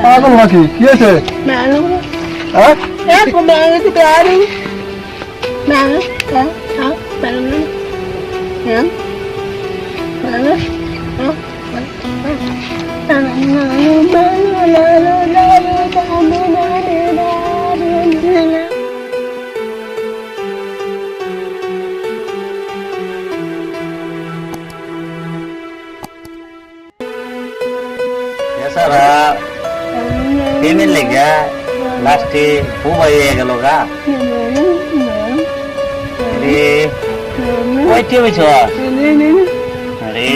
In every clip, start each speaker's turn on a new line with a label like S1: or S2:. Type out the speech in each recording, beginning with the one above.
S1: পাগল নাকি কি আছে
S2: पेमेंट लेगा लास्टे खूब आया गया लोगा अरे कोई टी बच्चा अरे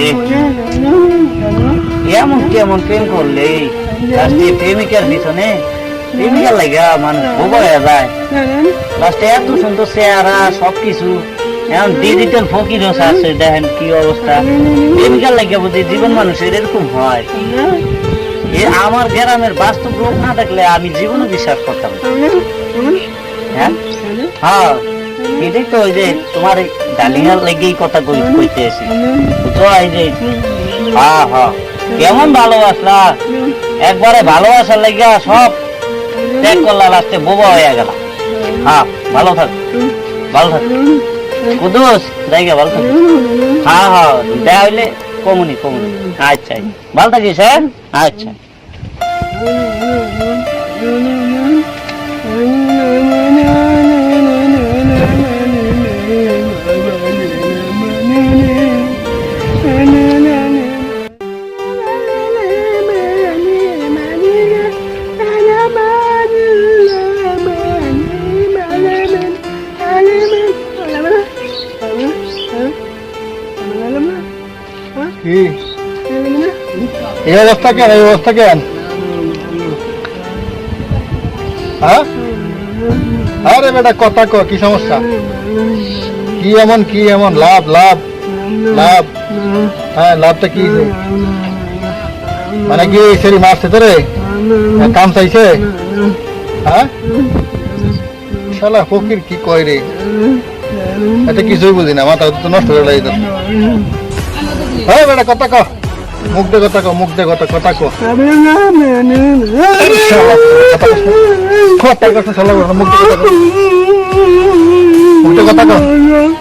S2: या मुझे मन पेम कर ले लास्टे पेमेंट कर दी सोने पेमेंट कर लेगा मन खूब आया जाए लास्टे यार तू सुन तो से आ रहा सब किसु यार डिजिटल फोकी जो साथ से देहन की अवस्था पेमेंट कर लेगा वो जीवन मानुषेर এরকম হয় ये आमार ग्रामेर वास्तव रूप ना देखले आमी जीवने विश्वास करताम হ্যাঁ হ্যাঁ এটাই তো ওই যে তোমার ডালিঙ্গার লাগেই কথা কইতে আছি তো এই যে হ্যাঁ হ্যাঁ কেমন ভালোবাসলা একবারে ভালোবাসার লাগা সব ত্যাগ করলা লাস্টে বোবা হয়ে গেল হ্যাঁ ভালো থাক কুদুস জায়গা ভালো থাক হ্যাঁ হ্যাঁ দেখা হইলে কমুনি আচ্ছা ভালো থাকিস হ্যাঁ আচ্ছা
S1: এই অবস্থা কেন হ্যাঁ আরে বেটা কথা ক কি সমস্যা কি এমন লাভ হ্যাঁ লাভটা কি মানে কি সেরি মারছে তোরে কাম চাইছে হ্যাঁ শালা ফকির কি কয় রে এটা কিছুই বুঝি না মাথা তো নষ্ট করে লাগে হ্যাঁ বেটা কথা ক মুখ দে কথা ক কথা ক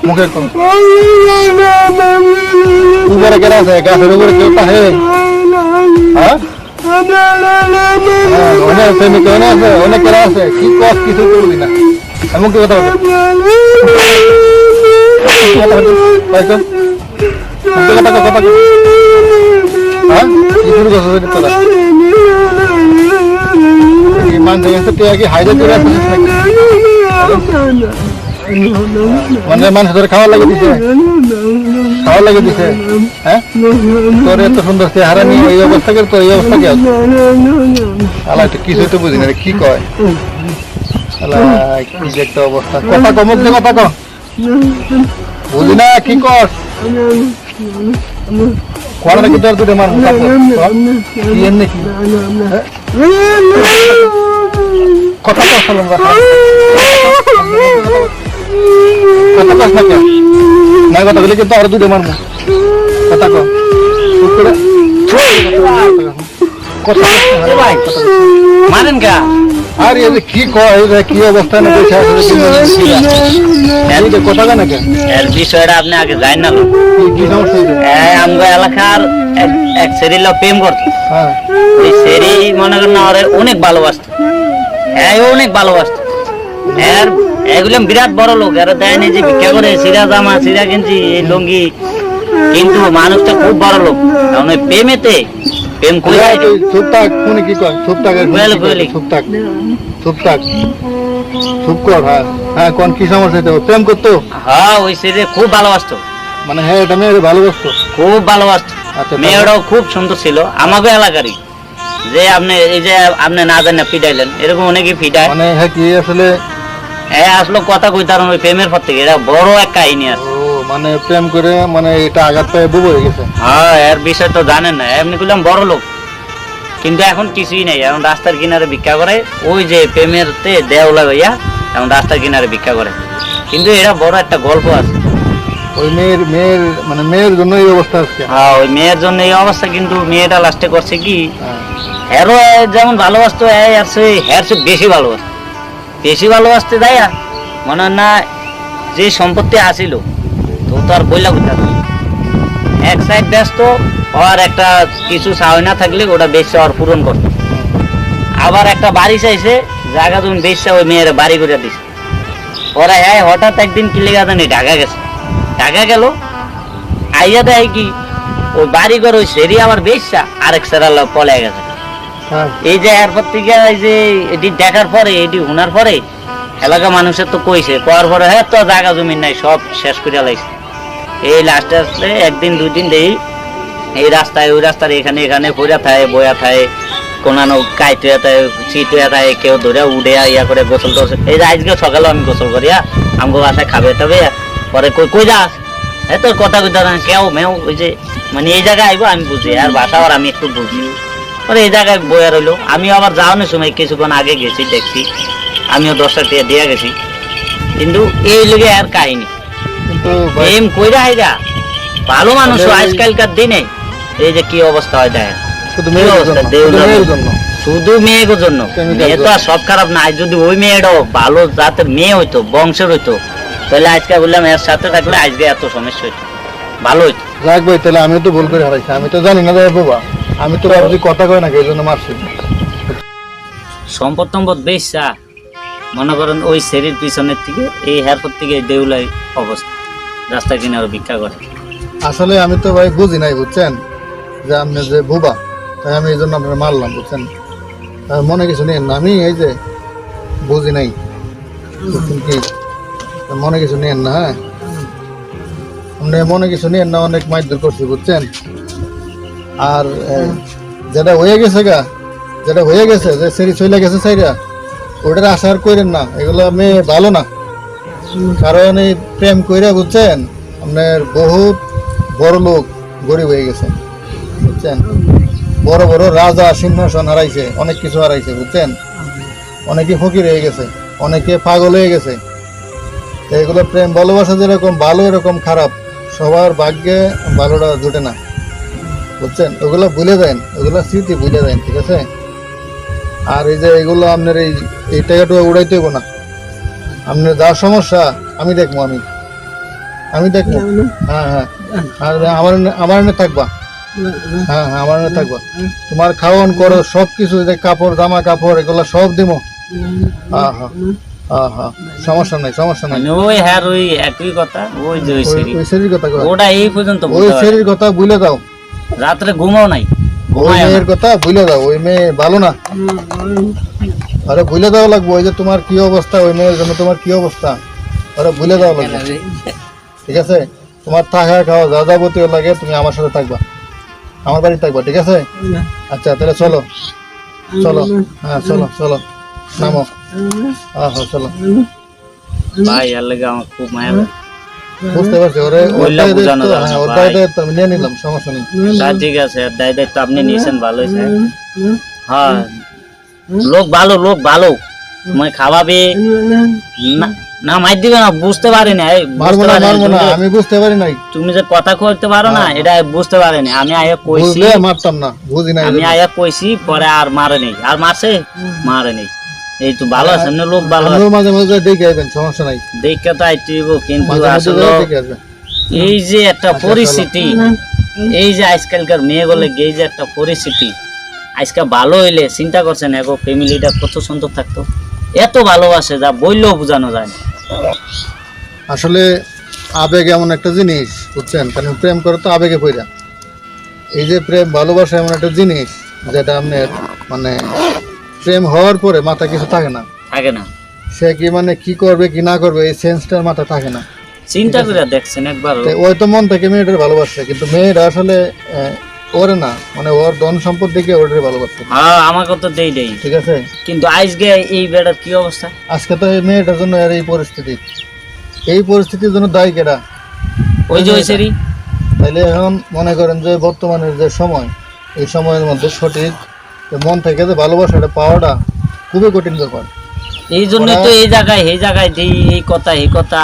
S1: মুখে উপরে কেনা আছে গাছের উপরে কেউ হে অনেক প্রেমিক আছে অনেক কেনা আছে কি কষ্ট কিছু করবি না মুখে কথা মুখে কথা হ্যাঁ কি শুরু করছো তোরা মান দেখে তুই আগে হাইডে চলে আসছিস মানে মানুষ ধরে খাওয়া লাগে দিছে হ্যাঁ তোর এত সুন্দর চেহারা নিয়ে এই অবস্থা করে তোর এই অবস্থা কি আছে আল্লাহ কিছু তো বুঝি না কি কয় আল্লাহ কি যে একটা অবস্থা কথা কমক দে কথা ক বুঝি না কি কর কোয়ারা কি তোর দুটো মার কি এনে কি কথা কর সালাম কথা কস না কে না কথা বলে কিন্তু আর দুটো মারবো কথা কর কথা ভাই মানেন কা আর এই কি কয় কি অবস্থা না কইছে আসলে কথা না কে এর বিষয়টা আপনি আগে জানেন না কি সমস্যা আমগো এলাকার এক সেরিলা প্রেম করতো হ্যাঁ
S2: ওই সেরি মনে করেন ওরে অনেক ভালোবাসতো, হ্যাঁ অনেক ভালোবাসতো। এর এগুলো বিরাট বড় লোক, এরা দেয়নি যে ভিক্ষা করে সিরা জামা সিরা গেঞ্জি এই লুঙ্গি, কিন্তু মানুষটা খুব বড় লোক। কারণ ওই প্রেমেতে প্রেম করে
S1: চুপ থাক, ফোনে কি কয়? চুপ থাক, চুপ থাক, চুপ থাক, চুপ কর। হ্যাঁ হ্যাঁ, কোন কি সমস্যা হইতো? প্রেম করতো?
S2: হ্যাঁ ওই সেরে খুব ভালোবাসতো,
S1: মানে হ্যাঁ এটা মেয়ের ভালোবাসতো?
S2: খুব ভালোবাসতো।
S1: আচ্ছা,
S2: মেয়েটাও খুব সুন্দর ছিল, আমাকে এলাকারই। যে আপনি এই যে আপনি না জানেন না পিটাইলেন, এরকম অনেকেই পিটায়।
S1: মানে হ্যাঁ কি আসলে
S2: হ্যাঁ আসলে কথা কইতার ওই প্রেমের পর থেকে এটা বড় এক কাহিনী আছে।
S1: ও মানে প্রেম করে মানে এটা আঘাত পায়ে বুবো হয়ে গেছে।
S2: হ্যাঁ এর বিষয় তো জানেন না, এমনি করলাম বড় লোক, কিন্তু এখন কিছুই নেই। এখন রাস্তার কিনারে ভিক্ষা করে, ওই যে প্রেমের তে দেওলা হইয়া এখন রাস্তার কিনারে ভিক্ষা করে। কিন্তু এটা বড় একটা গল্প আছে।
S1: ওই মেয়ের মানে মেয়ের জন্য এই অবস্থা আজকে।
S2: হ্যাঁ ওই মেয়ের জন্য এই অবস্থা, কিন্তু মেয়েটা লাস্টে করছে কি,
S1: হ্যাঁ।
S2: হেরো যেমন ভালোবাসতো হের চেয়ে বেশি ভালোবাসতো। বেশি ভালোবাসতে দেয় মনে হয় না যে সম্পত্তি আসিল তো আর বইলা বুঝতে এক সাইড ব্যস্ত, আর একটা কিছু চাওয়া না থাকলে ওটা বেচছে আর পূরণ করতো। আবার একটা বাড়ি চাইছে, জায়গা তুমি বেচছে ওই মেয়ের বাড়ি করে দিছে। ওরা হ্যাঁ হঠাৎ একদিন কি লেগে জানি ঢাকা গেছে, ঢাকা গেল আইয়া দেয় কি ওই বাড়ি ঘর ওই সেরি আবার বেচছা আরেক সেরাল পলে গেছে।
S1: হ্যাঁ
S2: এই যে এরপর থেকে এই যে এটি দেখার পরে এটি শোনার পরে এলাকা মানুষের তো কইছে, করার পরে হ্যাঁ তো জায়গা জমি নাই সব শেষ করে লাইছে। এই লাস্টে আসলে একদিন দুই দিন দেই এই রাস্তায় ওই রাস্তার এখানে এখানে পড়া থাকে বয়া থাকে, কোনানো কাইতে থাকে চিটে থাকে, কেউ ধরে উড়ে ইয়া করে গোসল টোসল। এই যে আজকে সকালেও আমি গোসল করিয়া আমগো বাসায় খাবে তবে পরে কই কই যাস, হ্যাঁ তোর কথা কইতা না কেউ মেও ওই যে মানে এই জায়গায় আইবো আমি বুঝি, আর বাসা আর আমি একটু বুঝি। পরে এই জায়গায় বইয়া রইলো। আমি আবার যাওয়ানোর সময় কিছুক্ষণ আগে গেছি, দেখছি আমিও 10টা টাকা দিয়ে গেছি। কিন্তু এই লোকে আর কাহিনী
S1: কিন্তু
S2: প্রেম কইরা হাইরা ভালো মানুষ আজকালকার দিনে এই যে কি অবস্থা হয় দেখেন।
S1: শুধু
S2: কি
S1: মেয়ের
S2: অবস্থা,
S1: জন্য,
S2: দেউলা
S1: শুধু মেয়ের জন্য।
S2: শুধু মেয়ের জন্য। মেয়ে তো আর সব খারাপ না, যদি ওই মেয়েটাও ভালো জাতের মেয়ে হইতো, বংশের হইতো, তাহলে আজকে বললাম এর সাথে থাকলে আজকে এত সমস্যা হইতো, ভালো হইতো।
S1: যাক ভাই, তাহলে আমি তো ভুল করে হারাইছি, আমি তো জানি না রে বাবা, আমি তো ভাবছি কথা কয় না এই জন্য মারছি।
S2: সম্পদ টম্পদ বেশা মনে করেন ওই শরীর পিছনের থেকে এই হেয়ারপর থেকে দেউলাই অবস্থা, রাস্তা কিনারে ভিক্ষা করে।
S1: আসলে আমি তো ভাই বুঝি নাই বুঝছেন, যে আপনি যে বুবা, তাই আমি এই জন্য আপনার মারলাম বুঝছেন। আর মনে কিছু নেই না, আমি এই যে বুঝি নাই বুঝছেন কি, মনে কিছু নেন না। হ্যাঁ আপনি মনে কিছু নেন না, অনেক মারধর করছি বুঝছেন। আর যেটা হয়ে গেছে গা, যেটা হয়ে গেছে যে সেরি চলে গেছে সাইরা, ওটার আশা আর করেন না, এগুলো মেয়ে ভালো না। কারণ এই প্রেম কইরা বুঝছেন আপনার বহুত বড় লোক গরিব হয়ে গেছে বুঝছেন, বড় বড় রাজা সিংহাসন হারাইছে, অনেক কিছু হারাইছে বুঝছেন। অনেকে ফকির হয়ে গেছে, অনেকে পাগল হয়ে গেছে। তো এগুলো প্রেম ভালোবাসা যেরকম ভালো এরকম খারাপ, সবার ভাগ্যে ভালোটা জুটে না বুঝছেন। ওগুলো ভুলে যান, ওগুলো স্মৃতি ভুলে যান, ঠিক আছে। আর এই যে এগুলো আপনার এই টাকাটা উড়াইতে হইব না। আপনার যা সমস্যা আমি দেখবো, আমি দেখবো। হ্যাঁ হ্যাঁ, আর আমার এনে থাকবা। হ্যাঁ হ্যাঁ আমার এনে থাকবা, তোমার খাওয়ান করো সব কিছু, যে কাপড় জামা কাপড় এগুলো সব দিবো। হ্যাঁ হ্যাঁ হ্যাঁ হ্যাঁ, সমস্যা নাই সমস্যা নাই।
S2: মানে ওই হ্যাঁ ওই একই কথা, ওই যে ওই শরীর
S1: ওই শরীর কথা কয়।
S2: ওটা এই পর্যন্ত
S1: ওই শরীর কথা ভুলে দাও,
S2: রাত্রে ঘুমাও নাই,
S1: ওই মেয়ের কথা ভুলে দাও, ওই মেয়ে ভালো না। আরে ভুলে দেওয়া লাগবো, ওই যে তোমার কি অবস্থা, ওই মেয়ের জন্য তোমার কি অবস্থা, আরে ভুলে দেওয়া লাগবে, ঠিক আছে। তোমার থাকা খাওয়া যা যাবতীয় লাগে তুমি আমার সাথে থাকবা, আমার বাড়ি থাকবা, ঠিক আছে। আচ্ছা তাহলে চলো চলো, হ্যাঁ চলো চলো নামো, হ্যাঁ হ্যাঁ চলো।
S2: ভাই আর লাগে আমার খুব মায়া লাগে।
S1: বুঝতে পারছি, ওরে
S2: বললে
S1: ওটাই
S2: বোঝানো
S1: দেখতো,
S2: যাবে না,
S1: হ্যাঁ
S2: ভাই।
S1: ওটাই দেখতো, আমি নিয়ে নিলাম, সমস্যা নেই।
S2: তা ঠিক আছে, দায় দায়িত্ব আপনি নিয়েছেন, ভালো হয়েছে। হ্যাঁ লোক ভালো, লোক ভালো, তোমায় খাওয়াবে না, না মাইর দিবে না, বুঝতে পারিনি
S1: মারবো না মারবো না, আমি বুঝতে পারি নাই,
S2: তুমি যে কথা কইতে পারো না এটা বুঝতে পারিনি। আমি আয়া কইছি,
S1: বুঝলে মারতাম না, বুঝি নাই।
S2: আমি আয়া কইছি পরে আর মারে নেই, আর মারছে মারে নেই। এই তো ভালো আছে, এমনি লোক ভালো আছে,
S1: আমিও মাঝে মাঝে দেখে আইবেন, সমস্যা নাই,
S2: দেখে তো আইটিব। কিন্তু
S1: মাঝে মাঝে
S2: আসলে
S1: দেখে আসবেন।
S2: এই যে একটা
S1: আচ্ছা,
S2: পরিস্থিতি, এই যে আজকালকার মেয়ে বলে এই যে একটা পরিস্থিতি, আজকে ভালো হইলে চিন্তা করছেন এগো ফ্যামিলিটা কত সুন্দর থাকতো। এত ভালোবাসে যা বললেও বোঝানো যায় না।
S1: আসলে আবেগ এমন একটা জিনিস, বুঝছেন, কারণ প্রেম করে তো আবেগে পড়া। এই যে প্রেম ভালোবাসা এমন একটা জিনিস যেটা আপনার মানে প্রেম হওয়ার পরে মাথা কিছু থাকে না,
S2: থাকে না।
S1: সে কি মানে কি করবে কি না করবে এই সেন্সটার মাথা থাকে না।
S2: চিন্তা করে দেখছেন একবার।
S1: তো ওই তো মন থেকে মেয়েটার ভালোবাসছে, কিন্তু মেয়েটা আসলে ওরে না, মানে ওর ধন সম্পদ দেখে ওরে ভালোবাসছে।
S2: হ্যাঁ আমাকে তো দেই দেই,
S1: ঠিক আছে,
S2: কিন্তু আজকে এই বেড়ার কি অবস্থা।
S1: আজকে তো এই মেয়েটার জন্য আর এই পরিস্থিতির জন্য দায়ী কেডা?
S2: ওই যে হয়েছে রি।
S1: তাইলে এখন মনে করেন যে বর্তমানের যে সময়, এই সময়ের মধ্যে সঠিক মন থেকে যে ভালোবাসাটা পাওয়াটা খুবই কঠিন ব্যাপার।
S2: এই জন্য তো এই জায়গায় দেই এই কথা এই কথা,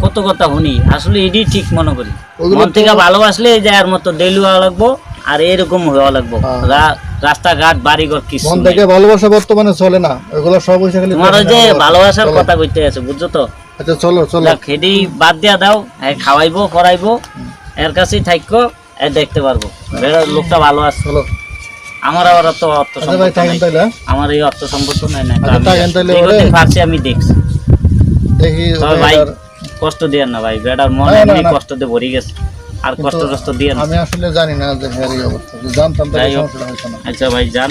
S2: কত কথা শুনি। আসলে এটাই ঠিক মনে করি, মন থেকে ভালোবাসলে এই জায়গার মতো ডেলি হওয়া লাগবো আর এরকম হওয়া লাগবো। রাস্তাঘাট বাড়িঘর কিছু
S1: মন থেকে ভালোবাসা বর্তমানে চলে না, ওইগুলো সব হইছে খালি
S2: তোমার ওই যে ভালোবাসার কথা কইতে আছে, বুঝছো তো।
S1: আচ্ছা চলো চলো,
S2: খেডি বাদ দিয়া দাও, খাওয়াইবো করাইবো, এর কাছেই থাকবো, দেখতে পারবো লোকটা ভালো আছে।
S1: চলো
S2: আমার আবার অত অর্থ
S1: আচ্ছা ভাই থাকেন তাইলে,
S2: আমার এই অর্থ সম্পর্ক নাই না।
S1: আচ্ছা থাকেন তাইলে,
S2: পারছি আমি দেখছি।
S1: দেখি
S2: ভাই কষ্ট দিয়েন না ভাই, বেটার মন এমনি কষ্ট দিয়ে ভরে গেছে, আর কষ্ট দিয়েন।
S1: আমি আসলে জানি না যে হ্যাঁ এই অবস্থা, জানতাম তাই সমস্যা হইতো না।
S2: আচ্ছা ভাই যান,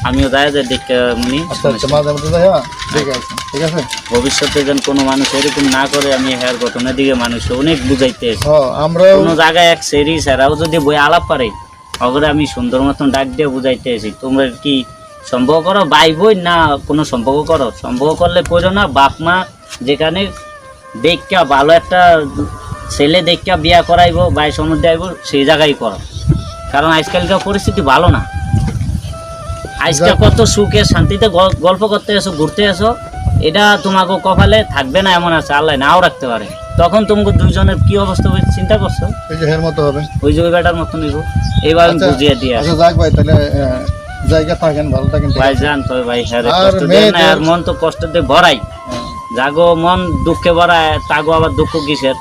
S2: আমিও যাই যে দেখে মনি।
S1: আচ্ছা আচ্ছা মাঝে মধ্যে যাই, ঠিক আছে ঠিক আছে।
S2: ভবিষ্যতে যেন কোনো মানুষ এরকম না করে, আমি হেয়ার ঘটনার দিকে মানুষ অনেক বুঝাইতে
S1: আমরা
S2: কোনো জায়গায় এক সেরি স্যারাও যদি বই আলাপ পারে ওগুলো আমি সুন্দর মতন ডাক দিয়ে বুঝাইতে এসি। তোমরা কি সম্পর্ক করো ভাই বই না কোনো সম্পর্ক করো, সম্পর্ক করলে করো না। বাপ মা যেখানে দেখা ভালো একটা ছেলে দেখা বিয়া করাইবো ভাই সমুদ্রে আইব সেই জায়গায় করো, কারণ আজকালকার পরিস্থিতি ভালো না। আজকে কত সুখে শান্তিতে গল্প করতে এসো, ঘুরতে এসো, এটা তোমাকে কপালে থাকবে না এমন আছে, আল্লাহ নাও রাখতে পারে। তখন তোমাকে দুইজনের কি অবস্থা হবে চিন্তা করছো?
S1: এই যে হের মতো হবে,
S2: ওই যে ওই বেটার মতন নিব। এইবার আমি বুঝিয়ে দিয়ে
S1: আচ্ছা যাক ভাই, তাহলে জায়গা থাকেন, ভালো থাকেন
S2: ভাই। জান তো ভাই হ্যাঁ কষ্ট দেয় না, আর মন তো কষ্ট দিয়ে ভরাই। জাগো মন দুঃখে ভরায়, তাগো আবার দুঃখ কিসের,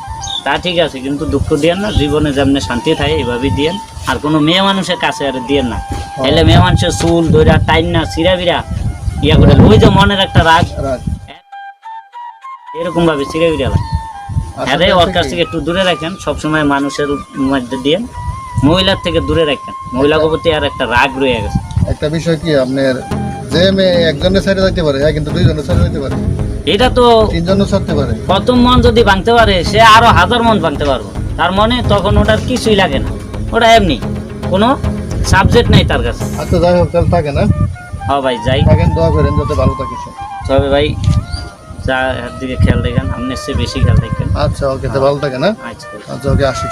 S2: তা ঠিক আছে, কিন্তু দুঃখ দিয়েন না। জীবনে যেমনি শান্তি থাকে এইভাবেই দিয়েন, আর কোনো মেয়ে মানুষের কাছে আর দিয়েন না। তাহলে মেয়ে মানুষের চুল ধৈরা টাইম না সিরা বিরা ইয়া করে, ওই যে মনের একটা রাগ এরকম ভাবে সিরা বিরা লাগে। হ্যাঁ ওর কাছ থেকে একটু দূরে রাখেন, সবসময় মানুষের মধ্যে দিয়েন, মহিলার থেকে দূরে রাখেন। মহিলার প্রতি আর একটা রাগ রয়ে গেছে।
S1: একটা বিষয় কি আপনার, যে মেয়ে একজনের সাইডে যাইতে পারে, হ্যাঁ, কিন্তু দুইজনের সাইডে যাইতে পারে,
S2: এটা তো
S1: তিনজনের ছাড়তে পারে।
S2: প্রথম মন যদি ভাঙতে পারে সে আরো 1000 মন ভাঙতে পারবো তার মনে, তখন ওটার কিছুই লাগে না, ওটা এমনি কোনো সাবজেক্ট নাই তার কাছে।
S1: আচ্ছা যাই হোক, তাহলে থাকে না।
S2: হ্যাঁ ভাই যাই,
S1: থাকেন, দোয়া করেন যাতে ভালো থাকে সব।
S2: তবে ভাই যা দিকে খেয়াল দেখেন, আপনি চেয়ে বেশি খেয়াল দেখেন।
S1: আচ্ছা ওকে, তো ভালো থাকে না।
S2: আচ্ছা
S1: আচ্ছা ওকে, আসি।